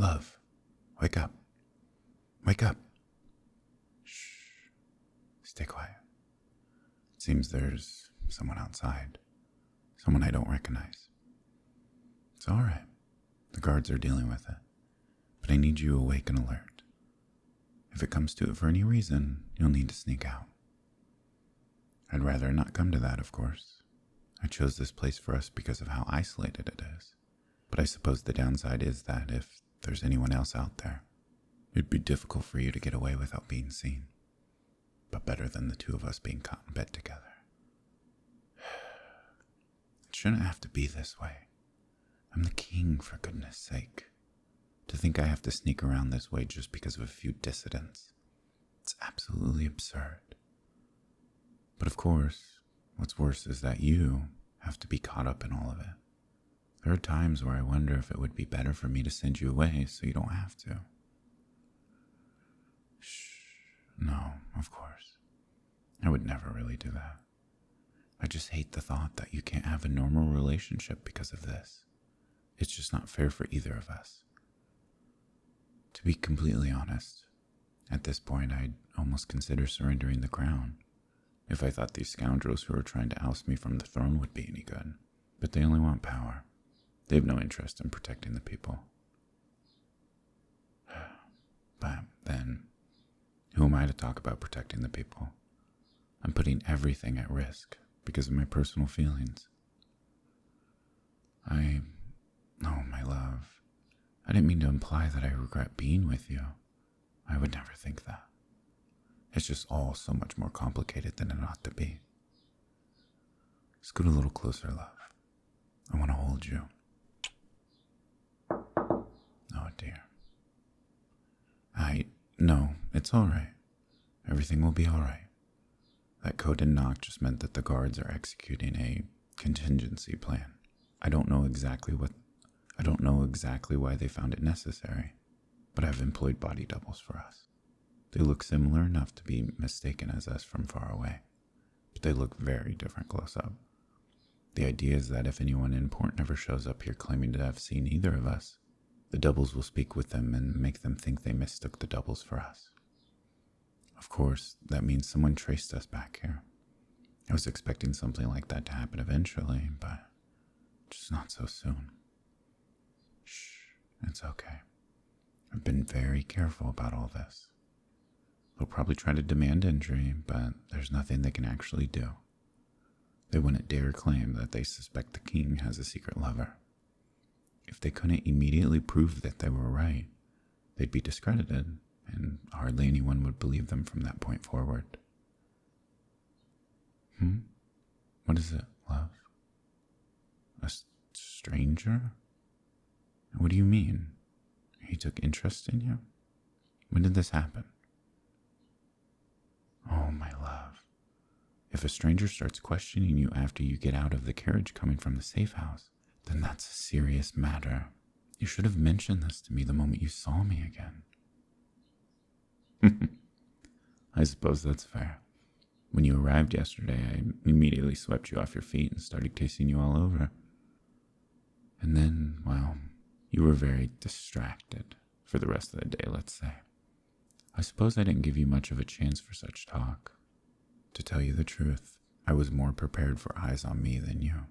Love, wake up. Wake up. Shh. Stay quiet. It seems there's someone outside. Someone I don't recognize. It's all right. The guards are dealing with it. But I need you awake and alert. If it comes to it for any reason, you'll need to sneak out. I'd rather not come to that, of course. I chose this place for us because of how isolated it is. But I suppose the downside is that if there's anyone else out there, it'd be difficult for you to get away without being seen. But better than the two of us being caught in bed together. It shouldn't have to be this way. I'm the king, for goodness sake. To think I have to sneak around this way just because of a few dissidents. It's absolutely absurd. But of course, what's worse is that you have to be caught up in all of it. There are times where I wonder if it would be better for me to send you away so you don't have to. Shh. No, of course. I would never really do that. I just hate the thought that you can't have a normal relationship because of this. It's just not fair for either of us. To be completely honest, at this point I'd almost consider surrendering the crown, if I thought these scoundrels who were trying to oust me from the throne would be any good. But they only want power. They have no interest in protecting the people. But then, who am I to talk about protecting the people? I'm putting everything at risk because of my personal feelings. Oh, my love, I didn't mean to imply that I regret being with you. I would never think that. It's just all so much more complicated than it ought to be. Scoot a little closer, love. I want to hold you. Oh, dear. No, it's all right. Everything will be all right. That coded knock just meant that the guards are executing a contingency plan. I don't know exactly why they found it necessary, but I've employed body doubles for us. They look similar enough to be mistaken as us from far away, but they look very different close up. The idea is that if anyone important ever shows up here claiming to have seen either of us, the doubles will speak with them and make them think they mistook the doubles for us. Of course, that means someone traced us back here. I was expecting something like that to happen eventually, but just not so soon. Shh, it's okay. I've been very careful about all this. They'll probably try to demand injury, but there's nothing they can actually do. They wouldn't dare claim that they suspect the king has a secret lover. If they couldn't immediately prove that they were right, they'd be discredited, and hardly anyone would believe them from that point forward. What is it, love? A stranger? What do you mean? He took interest in you? When did this happen? Oh, my love. If a stranger starts questioning you after you get out of the carriage coming from the safe house, then that's a serious matter. You should have mentioned this to me the moment you saw me again. I suppose that's fair. When you arrived yesterday, I immediately swept you off your feet and started kissing you all over. And then, well, you were very distracted for the rest of the day, let's say. I suppose I didn't give you much of a chance for such talk. To tell you the truth, I was more prepared for eyes on me than you.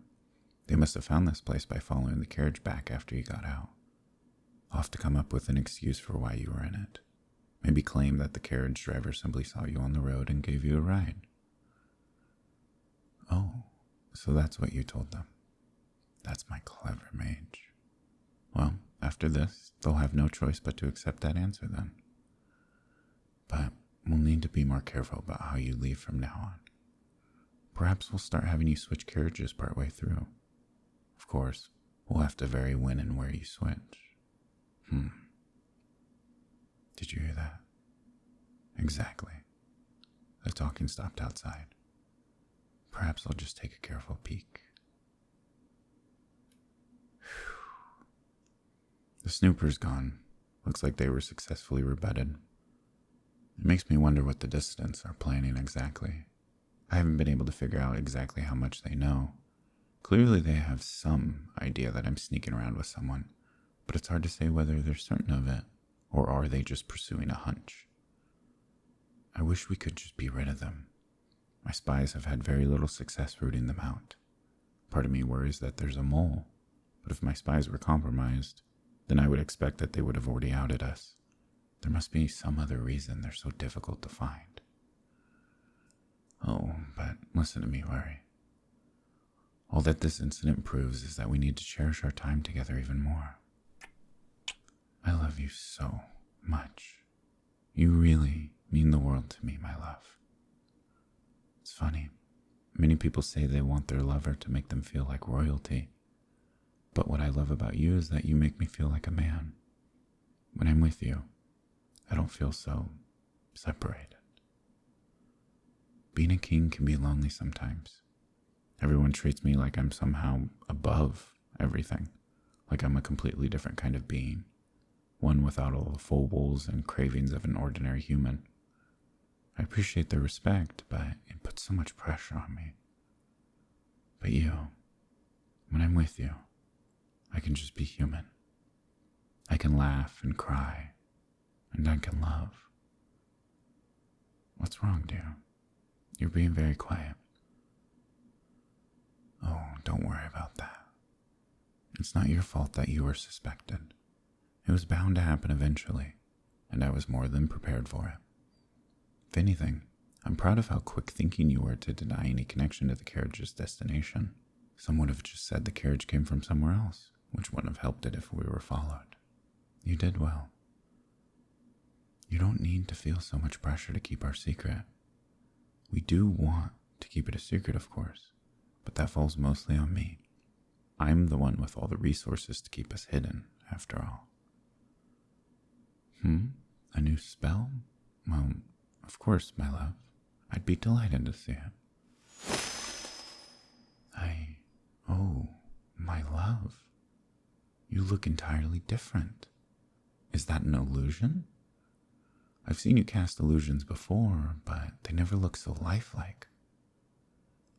They must have found this place by following the carriage back after you got out. I'll have to come up with an excuse for why you were in it. Maybe claim that the carriage driver simply saw you on the road and gave you a ride. Oh, so that's what you told them. That's my clever mage. Well, after this, they'll have no choice but to accept that answer then. But we'll need to be more careful about how you leave from now on. Perhaps we'll start having you switch carriages partway through. Of course, we'll have to vary when and where you switch. Did you hear that? Exactly. The talking stopped outside. Perhaps I'll just take a careful peek. The snooper's gone. Looks like they were successfully rebutted. It makes me wonder what the dissidents are planning exactly. I haven't been able to figure out exactly how much they know. Clearly they have some idea that I'm sneaking around with someone, but it's hard to say whether they're certain of it, or are they just pursuing a hunch. I wish we could just be rid of them. My spies have had very little success rooting them out. Part of me worries that there's a mole, but if my spies were compromised, then I would expect that they would have already outed us. There must be some other reason they're so difficult to find. Oh, but listen to me, Larry. All that this incident proves is that we need to cherish our time together even more. I love you so much. You really mean the world to me, my love. It's funny. Many people say they want their lover to make them feel like royalty. But what I love about you is that you make me feel like a man. When I'm with you, I don't feel so separated. Being a king can be lonely sometimes. Everyone treats me like I'm somehow above everything, like I'm a completely different kind of being, one without all the foibles and cravings of an ordinary human. I appreciate their respect, but it puts so much pressure on me. But you, when I'm with you, I can just be human. I can laugh and cry, and I can love. What's wrong, dear? You're being very quiet. Oh, don't worry about that. It's not your fault that you were suspected. It was bound to happen eventually, and I was more than prepared for it. If anything, I'm proud of how quick thinking you were to deny any connection to the carriage's destination. Some would have just said the carriage came from somewhere else, which wouldn't have helped it if we were followed. You did well. You don't need to feel so much pressure to keep our secret. We do want to keep it a secret, of course, but that falls mostly on me. I'm the one with all the resources to keep us hidden, after all. A new spell? Well, of course, my love. I'd be delighted to see it. Oh, my love. You look entirely different. Is that an illusion? I've seen you cast illusions before, but they never look so lifelike.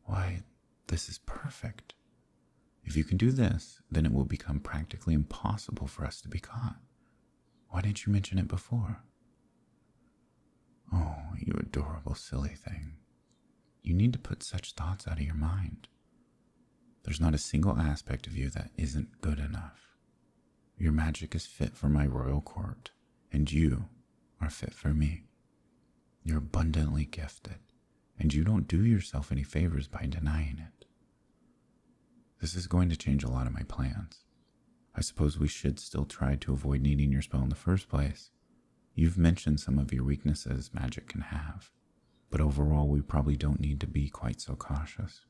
Why, this is perfect. If you can do this, then it will become practically impossible for us to be caught. Why didn't you mention it before? Oh, you adorable silly thing. You need to put such thoughts out of your mind. There's not a single aspect of you that isn't good enough. Your magic is fit for my royal court, and you are fit for me. You're abundantly gifted, and you don't do yourself any favors by denying it. This is going to change a lot of my plans. I suppose we should still try to avoid needing your spell in the first place. You've mentioned some of your weaknesses magic can have, but overall we probably don't need to be quite so cautious.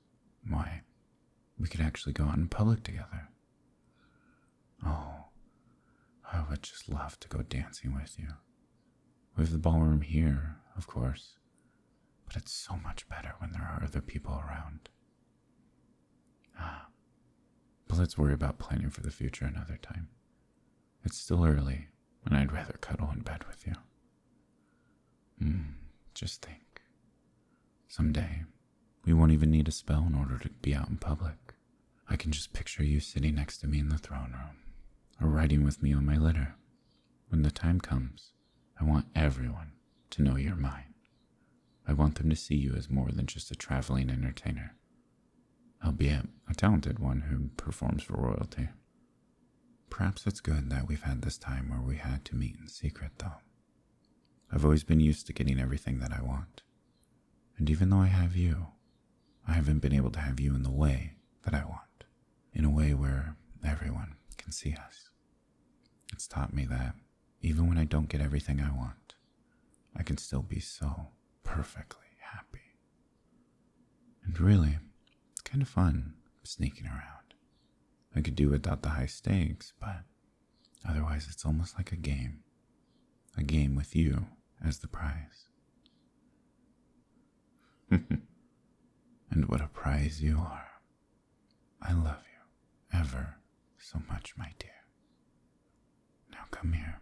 Why? We could actually go out in public together. Oh, I would just love to go dancing with you. We have the ballroom here, of course, but it's so much better when there are other people around. But let's worry about planning for the future another time. It's still early, and I'd rather cuddle in bed with you. Just think. Someday, we won't even need a spell in order to be out in public. I can just picture you sitting next to me in the throne room, or riding with me on my litter. When the time comes, I want everyone to know you're mine. I want them to see you as more than just a traveling entertainer, albeit a talented one who performs for royalty. Perhaps it's good that we've had this time where we had to meet in secret, though. I've always been used to getting everything that I want. And even though I have you, I haven't been able to have you in the way that I want, in a way where everyone can see us. It's taught me that even when I don't get everything I want, I can still be so perfectly happy. And really, it's kind of fun sneaking around. I could do without the high stakes, but otherwise it's almost like a game with you as the prize. And what a prize you are. I love you ever so much, my dear. Now come here.